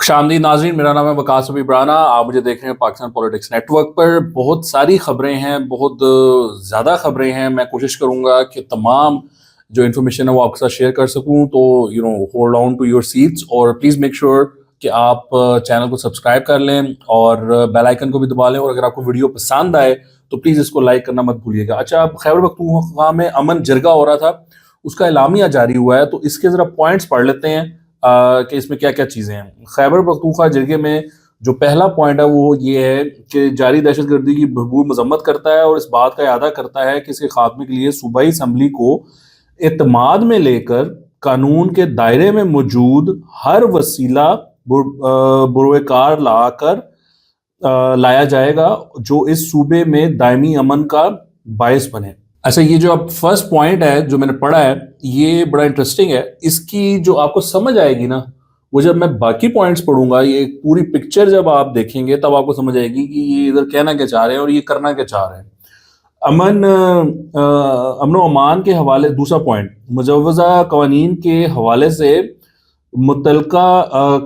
खुशामदीद नाज़रीन, मेरा नाम है वकास इब्राना। आप मुझे देख रहे हैं पाकिस्तान पॉलिटिक्स नेटवर्क पर। बहुत सारी खबरें हैं, बहुत ज़्यादा खबरें हैं। मैं कोशिश करूँगा कि तमाम जो इन्फॉर्मेशन है वो आपके साथ शेयर कर सकूँ। तो hold on to your seats और प्लीज़ मेक श्योर कि आप चैनल को सब्सक्राइब कर लें और बेल आइकन को भी दबा लें। और अगर आपको वीडियो पसंद आए तो प्लीज़ इसको लाइक करना मत भूलिएगा। अच्छा, अब खैबर पख्तूनख्वा में अमन जरगा हो रहा था, उसका एलामिया जारी हुआ है, तो इसके ज़रा पॉइंट्स पढ़ लेते हैं कि इसमें क्या क्या चीज़ें हैं। खैबर पख्तूनख्वा जरगे में जो पहला पॉइंट है वो ये है कि जारी दहशतगर्दी की भरपूर मजम्मत करता है और इस बात का इरादा करता है कि इसके खात्मे के लिए सूबाई असम्बली को एतमाद में लेकर कानून के दायरे में मौजूद हर वसीला बुरवेकार लाया जाएगा जो इस सूबे में दायमी अमन का बायस बने। अच्छा, ये जो अब फर्स्ट पॉइंट है जो मैंने पढ़ा है ये बड़ा इंटरेस्टिंग है। इसकी जो आपको समझ आएगी ना, वो जब मैं बाकी पॉइंट्स पढ़ूंगा, ये पूरी पिक्चर जब आप देखेंगे तब आपको समझ आएगी कि ये इधर कहना क्या चाह रहे हैं और ये करना क्या चाह रहे हैं। अमन व अमान के हवाले, दूसरा पॉइंट, मुजव्वज़ा कवानीन के हवाले से मुतलका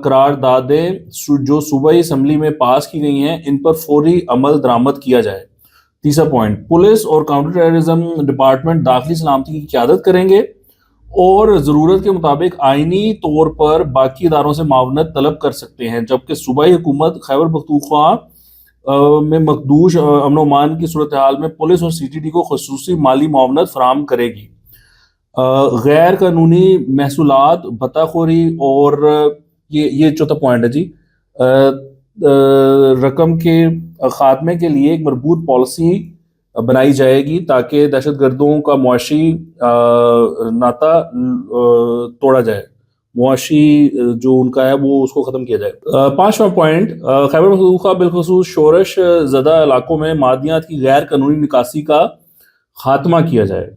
करारदादें जो सूबाई असम्बली में पास की गई हैं इन पर फौरी अमल दरामद किया जाए। तीसरा पॉइंट, पुलिस और काउंटर टेररिज्म डिपार्टमेंट दाखिली सलामती की क़यादत करेंगे और ज़रूरत के मुताबिक आइनी तौर पर बाकी इदारों से मावनत तलब कर सकते हैं, जबकि सूबाई हुकूमत खैबर पख्तूनख्वा में मखदूश अमन व अमान की सूरत हाल में पुलिस और CTT को खसूसी माली मावनत फराहम करेगी। गैर कानूनी महसूलात, भत्ताखोरी और ये चौथा पॉइंट है जी, रकम के खात्मे के लिए एक मजबूत पॉलिसी बनाई जाएगी ताकि दहशतगर्दों का मुआशी नाता तोड़ा जाए, मुआशी जो उनका है वो उसको ख़त्म किया जाए। पांचवा पॉइंट, खैबर पख्तूनख्वा बिलखसूस शोरश ज़दा इलाकों में मादियात की गैर कानूनी निकासी का खात्मा किया जाए।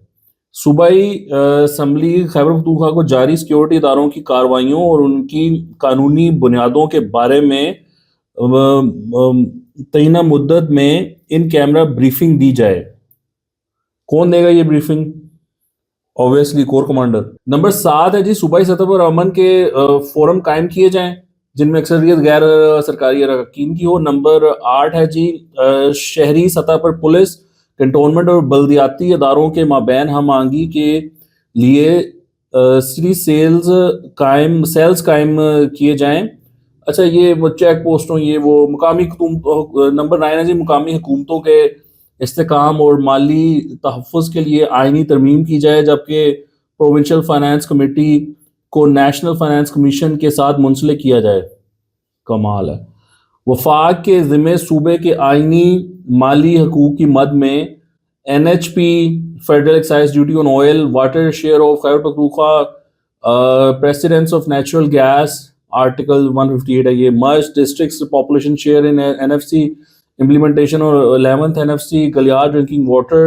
सूबाई असम्बली खैबर पख्तूनख्वा को जारी सिक्योरिटी इदारों की कार्रवाइयों और उनकी कानूनी बुनियादों के बारे में तयीना मुद्दत में इन कैमरा ब्रीफिंग दी जाए। कौन देगा ये briefing? Obviously core commander. Number 7 है जी, सूबाई सतह पर अमन के फोरम कायम किए जाएं जिनमें अक्सरियत गैर सरकारी अरकान की हो। नंबर 8 है जी, शहरी सतह पर पुलिस, कंटोनमेंट और बल्दियाती इदारों के माबैन हम आंगी के लिए सेल्स कायम किए जाएं। अच्छा, ये वो चेक पोस्टों, ये वो मुकामी नंबर 9 है जी, मुकामी हुकूमतों के इस्तेकाम और माली तहफ़्फ़ुज़ के लिए आइनी तरमीम की जाए, जबकि प्रोविंशियल फाइनेंस कमेटी को नेशनल फाइनेंस कमीशन के साथ मुंसलिक किया जाए। कमाल है। वफाक के ज़िम्मे सूबे के आइनी माली हकूक़ की मद में NHP, federal excise duty on oil, water share of Khyber Pakhtunkhwa, precedence of natural gas, article 158 है ये, merge districts population share in NFC implementation और 11th NFC गलियार ड्रिंकिंग वाटर,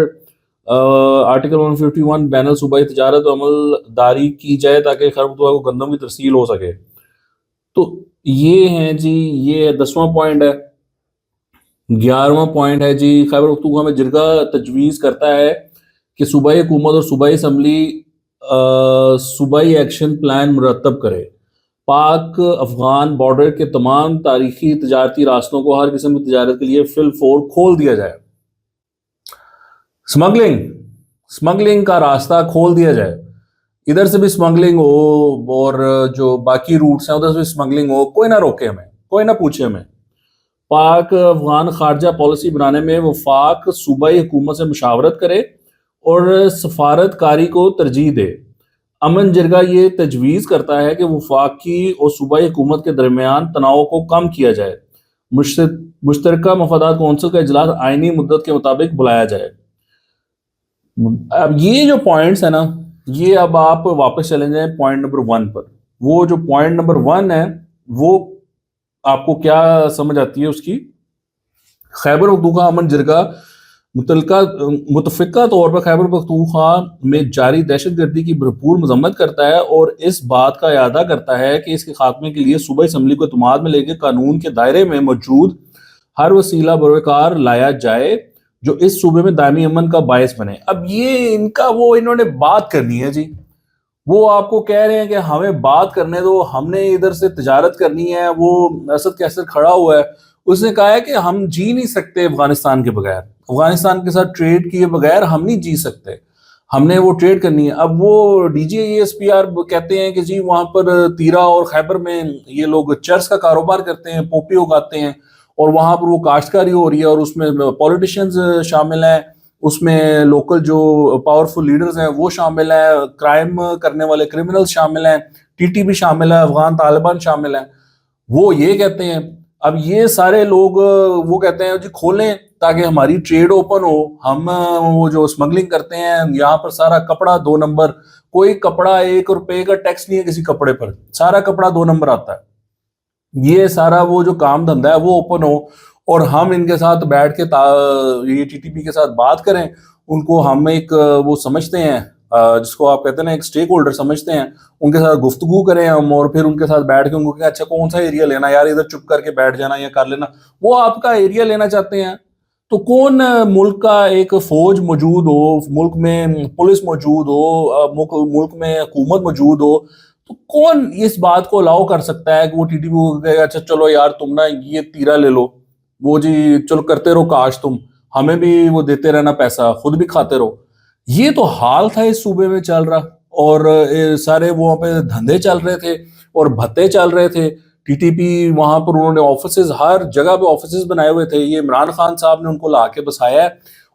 आर्टिकल 151 बैनल सूबाई तजारत अमलदारी की जाए ताकि खैबर पख्तूनख्वा को गंदम की तरसील हो सके। तो ये हैं जी, ये 10वां पॉइंट है। 11वां पॉइंट है जी, खैबर पख्तूनख्वा में जिरगा तजवीज़ करता है कि सूबाई हुकूमत और सूबाई असम्बली सूबाई एक्शन प्लान मुरतब करे। पाक अफगान बॉर्डर के तमाम तारीखी तजारती रास्तों को हर किस्म की तजारत के लिए फिल फोर खोल दिया जाए। स्मगलिंग का रास्ता खोल दिया जाए, इधर से भी स्मगलिंग हो और जो बाकी रूट्स हैं उधर से भी स्मगलिंग हो, कोई ना रोके हमें, कोई ना पूछे हमें। पाक अफगान खारजा पॉलिसी बनाने में वफाक सूबाई हुकूमत से मुशावरत करे और सफारतकारी को तरजीह दे। अमन जरगा ये तजवीज़ करता है कि वफाकी और सूबाई हुकूमत के दरमियान तनाव को कम किया जाए। मुश्तरका मफादात कौंसिल का इजलास आइनी मुद्दत के मुताबिक बुलाया जाए। अब ये जो पॉइंट्स है ना, ये अब आप वापस चले जाएं पॉइंट नंबर 1 पर। वो जो पॉइंट नंबर 1 है वो आपको क्या समझ आती है उसकी? खैबर पख्तूनख्वा अमन जरगा मुतफ़िका तौर पर खैबर पख्तूनख्वा में जारी दहशतगर्दी की भरपूर मजम्मत करता है और इस बात का इरादा करता है कि इसके खात्मे के लिए सूबाई असम्बली को एतमाद में लेकर कानून के दायरे में मौजूद हर वसीला बरकार लाया जाए जो इस सूबे में दायमी अमन का बायस बने। अब ये इनका वो इन्होंने बात करनी है जी, وہ آپ کو کہہ رہے ہیں کہ ہمیں بات کرنے دو, ہم نے ادھر سے تجارت کرنی ہے. وہ اسد کیسر کھڑا ہوا ہے, اس نے کہا ہے کہ ہم جی نہیں سکتے افغانستان کے بغیر, افغانستان کے ساتھ ٹریڈ کیے بغیر ہم نہیں جی سکتے, ہم نے وہ ٹریڈ کرنی ہے. اب وہ D G A S P R کہتے ہیں کہ جی وہاں پر تیرا اور خیبر میں یہ لوگ چرس کا کاروبار کرتے ہیں, پوپی اگاتے ہیں, اور وہاں پر وہ کاشتکاری ہو رہی ہے, اور اس میں پولیٹیشینز شامل ہیں, اس میں لوکل جو پاورفل لیڈرز ہیں وہ شامل ہیں, کرائم کرنے والے کرمنلز شامل ہیں, ٹی ٹی بھی شامل ہے, افغان طالبان شامل ہیں. وہ یہ کہتے ہیں. اب یہ سارے لوگ وہ کہتے ہیں جی کھولیں تاکہ ہماری ٹریڈ اوپن ہو, ہم وہ جو اسمگلنگ کرتے ہیں یہاں پر سارا کپڑا 2 نمبر, کوئی کپڑا 1 روپے کا ٹیکس نہیں ہے کسی کپڑے پر, سارا کپڑا 2 نمبر آتا ہے. یہ سارا وہ جو کام دھندا ہے وہ اوپن ہو, اور ہم ان کے ساتھ بیٹھ کے یہ ٹی ٹی پی کے ساتھ بات کریں, ان کو ہم ایک وہ سمجھتے ہیں جس کو آپ کہتے ہیں نا ایک سٹیک ہولڈر سمجھتے ہیں, ان کے ساتھ گفتگو کریں ہم, اور پھر ان کے ساتھ بیٹھ کے ان کو کہ اچھا کون سا ایریا لینا یار, ادھر چپ کر کے بیٹھ جانا یا کر لینا. وہ آپ کا ایریا لینا چاہتے ہیں تو کون ملک کا ایک فوج موجود ہو, ملک میں پولیس موجود ہو, ملک میں حکومت موجود ہو, تو کون اس بات کو الاؤ کر سکتا ہے کہ وہ ٹی ٹی پی کو کہے اچھا چلو یار تم نا یہ تیرا لے لو, وہ جی چلو کرتے رہو کاش, تم ہمیں بھی وہ دیتے رہنا پیسہ, خود بھی کھاتے رہو. یہ تو حال تھا اس صوبے میں چل رہا, اور سارے وہاں پہ دھندے چل رہے تھے اور بھتے چل رہے تھے. ٹی ٹی پی وہاں پر انہوں نے آفیسز, ہر جگہ پہ آفیسز بنائے ہوئے تھے. یہ عمران خان صاحب نے ان کو لا کے بسایا ہے,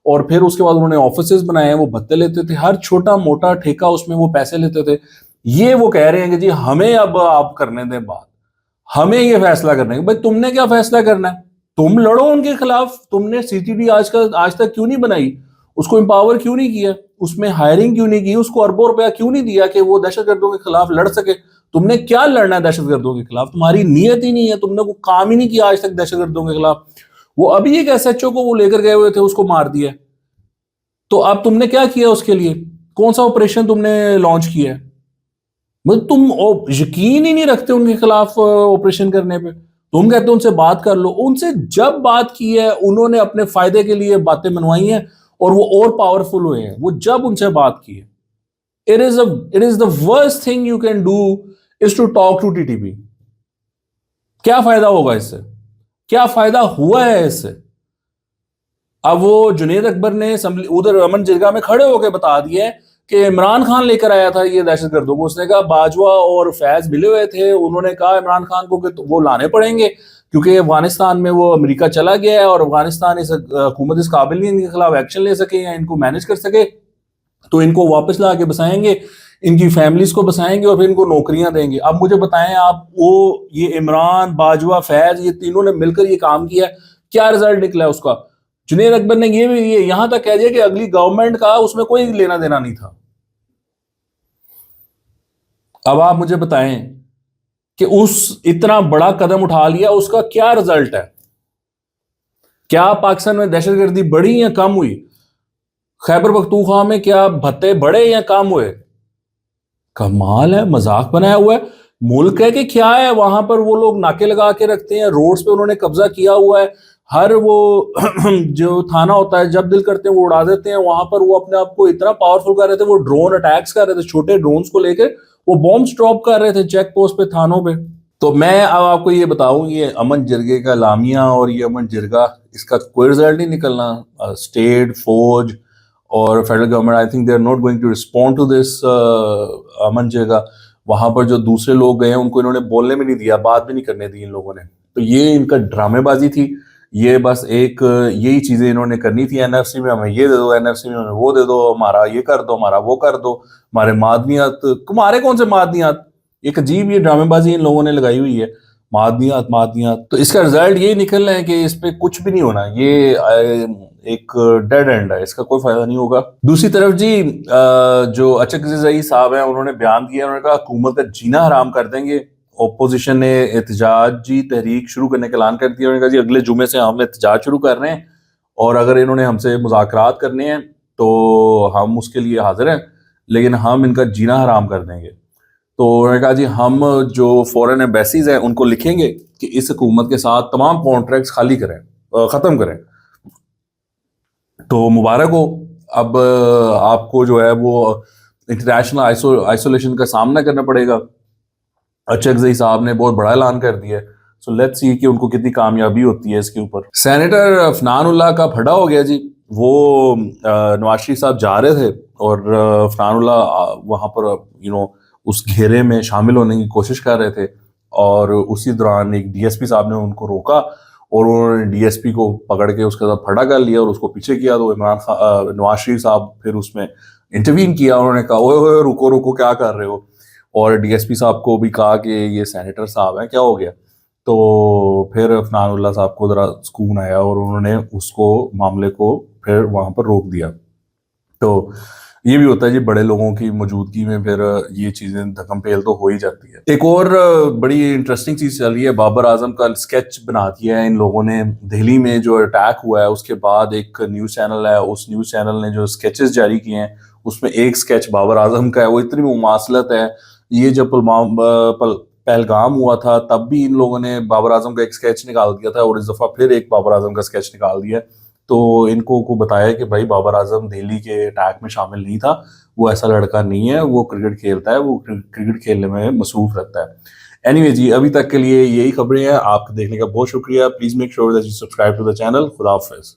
اور پھر اس کے بعد انہوں نے آفیسز بنائے ہیں, وہ بھتے لیتے تھے, ہر چھوٹا موٹا ٹھیکہ اس میں وہ پیسے لیتے تھے. یہ وہ کہہ رہے ہیں کہ جی ہمیں اب آپ کرنے دیں بات, ہمیں یہ فیصلہ کرنا ہے. بھائی تم نے کیا فیصلہ کرنا ہے, تم لڑو ان کے خلاف. تم نے سی ٹی ڈی آج تک کیوں نہیں بنائی, اس کو امپاور کیوں نہیں کیا, اس میں ہائرنگ کیوں نہیں کی, اس کو اربوں روپیہ کیوں نہیں دیا کہ وہ دہشت گردوں کے خلاف لڑ سکے. تم نے کیا لڑنا ہے دہشت گردوں کے خلاف, تمہاری نیت ہی نہیں ہے, تم نے کوئی کام ہی نہیں کیا آج تک دہشت گردوں کے خلاف. وہ ابھی ایک ایس ایچ او کو وہ لے کر گئے ہوئے تھے, اس کو مار دیا. تو اب تم نے کیا کیا اس کے لیے, کون سا آپریشن تم نے لانچ کیا ہے؟ مطلب تم یقین ہی نہیں رکھتے ان کے خلاف آپریشن کرنے پہ. تم کہتے ان سے بات کر لو, ان سے جب بات کی ہے انہوں نے اپنے فائدے کے لیے باتیں منوائی ہیں, اور وہ اور پاورفل ہوئے ہیں. وہ جب ان سے بات کی ہے, it is the worst thing you can do is to talk to TTP. کیا فائدہ ہوگا اس سے, کیا فائدہ ہوا ہے اس سے؟ اب وہ جنید اکبر نے ادھر امن جرگہ میں کھڑے ہو کے بتا دیا ہے کہ عمران خان لے کر آیا تھا یہ دہشت گردوں کو. اس نے کہا باجوہ اور فیض ملے ہوئے تھے, انہوں نے کہا عمران خان کو کہ وہ لانے پڑیں گے کیونکہ افغانستان میں وہ امریکہ چلا گیا ہے, اور افغانستان حکومت اس قابل نہیں ان کے خلاف ایکشن لے سکے یا ان کو مینج کر سکے, تو ان کو واپس لا کے بسائیں گے, ان کی فیملیز کو بسائیں گے, اور پھر ان کو نوکریاں دیں گے. اب مجھے بتائیں آپ, وہ یہ عمران, باجوہ, فیض, یہ تینوں نے مل کر یہ کام کیا, کیا رزلٹ نکلا ہے اس کا؟ جنید اکبر نے یہ یہاں تک کہہ دیا کہ اگلی گورنمنٹ کا اس میں کوئی لینا دینا نہیں تھا. اب آپ مجھے بتائیں کہ اس اتنا بڑا قدم اٹھا لیا, اس کا کیا رزلٹ ہے؟ کیا پاکستان میں دہشت گردی بڑھی یا کم ہوئی؟ خیبر پختونخوا میں کیا بھتے بڑھے یا کم ہوئے؟ کمال ہے, مذاق بنایا ہوا ہے. ملک ہے کہ کیا ہے, وہاں پر وہ لوگ ناکے لگا کے رکھتے ہیں, روڈز پہ انہوں نے قبضہ کیا ہوا ہے, ہر وہ جو تھانہ ہوتا ہے جب دل کرتے ہیں وہ اڑا دیتے ہیں. وہاں پر وہ اپنے آپ کو اتنا پاورفل کر رہے تھے, وہ ڈرون اٹیکس کر رہے تھے, چھوٹے ڈرونز کو لے کے وہ بامبس ڈراپ کر رہے تھے چیک پوسٹ پہ, تھانوں پہ. تو میں اب آپ کو یہ بتاؤں, یہ امن جرگے کا لامیہ اور یہ امن جرگہ, اس کا کوئی رزلٹ نہیں نکلنا. اسٹیٹ, فوج اور federal government, I think they are not going to respond to this امن جرگہ. وہاں پر جو دوسرے لوگ گئے ہیں ان کو انہوں نے بولنے بھی نہیں دیا, بات بھی نہیں کرنے دی ان لوگوں نے. تو یہ ان کا ڈرامے بازی تھی, یہ بس ایک یہی چیزیں انہوں نے کرنی تھی. این ایف سی میں ہمیں یہ دے دو, این ایف سی میں ہمیں وہ دے دو, ہمارا یہ کر دو, ہمارا وہ کر دو, ہمارے معدنیات. تمہارے کون سے معدنیات؟ ایک عجیب یہ ڈرامے بازی ان لوگوں نے لگائی ہوئی ہے, معدنیات معدنیات. تو اس کا رزلٹ یہ نکل رہا ہے کہ اس پہ کچھ بھی نہیں ہونا, یہ ایک ڈیڈ اینڈ ہے, اس کا کوئی فائدہ نہیں ہوگا. دوسری طرف جی جو اچک زئی صاحب ہیں, انہوں نے بیان دیا, انہوں نے کہا حکومت کا جینا حرام کر دیں گے. اپوزیشن نے احتجاجی تحریک شروع کرنے کا اعلان کر دیا. انہوں نے کہا جی اگلے جمعے سے ہم احتجاج شروع کر رہے ہیں, اور اگر انہوں نے ہم سے مذاکرات کرنے ہیں تو ہم اس کے لیے حاضر ہیں, لیکن ہم ان کا جینا حرام کر دیں گے. تو انہوں نے کہا جی ہم جو فورن ایمبیسیز ہیں ان کو لکھیں گے کہ اس حکومت کے ساتھ تمام کانٹریکٹس خالی کریں, ختم کریں. تو مبارک ہو, اب آپ کو جو ہے وہ इंटरनेशनल आइसोलेशन का सामना करना पड़ेगा। अचकज़ई साहब ने बहुत बड़ा ऐलान कर दिया है, सो लेट्स सी कि उनको कितनी कामयाबी होती है इसके ऊपर। सेनेटर अफनानुल्लाह का फटा हो गया जी। वो नवाज शरीफ साहब जा रहे थे और अफनानुल्लाह वहाँ पर उस घेरे में शामिल होने की कोशिश कर रहे थे, और उसी दौरान एक डीएसपी साहब ने उनको रोका और उन्होंने डीएसपी को पकड़ के उसके साथ फटा कर लिया और उसको पीछे किया। तो नवाज शरीफ साहब फिर उसमें इंटरवीन किया, उन्होंने कहा ओए ओए रुको रुको क्या कर रहे हो, और डीएसपी साहब को भी कहा कि ये सेनेटर साहब हैं, क्या हो गया। तो फिर अफनानुल्लाह साहब को ज़रा सुकून आया और उन्होंने उसको मामले को फिर वहाँ पर रोक दिया। तो ये भी होता है जी, बड़े लोगों की मौजूदगी में फिर ये चीज़ें धक्म पेल तो हो ही जाती है। एक और बड़ी इंटरेस्टिंग चीज़ चल रही है, बाबर आजम का स्केच बना दिया है इन लोगों ने। दिल्ली में जो अटैक हुआ है उसके बाद एक न्यूज़ चैनल है, उस न्यूज़ चैनल ने जो स्केचेस जारी किए हैं उसमें एक स्केच बाबर आजम का है। वो इतनी मुमासलत है, ये जब पहलगाम हुआ था तब भी इन लोगों ने बाबर आजम का एक स्केच निकाल दिया था और इस दफ़ा फिर एक बाबर आजम का स्केच निकाल दिया। तो इनको को बताया कि भाई बाबर आजम दिल्ली के अटैक में शामिल नहीं था, वो ऐसा लड़का नहीं है, वो क्रिकेट खेलता है, वो क्रिकेट खेलने में मसरूफ रहता है। एनीवे जी, अभी तक के लिए यही खबरें हैं। आपको देखने का बहुत शुक्रिया। Please make sure that you subscribe to the channel. खुदा हाफिज़।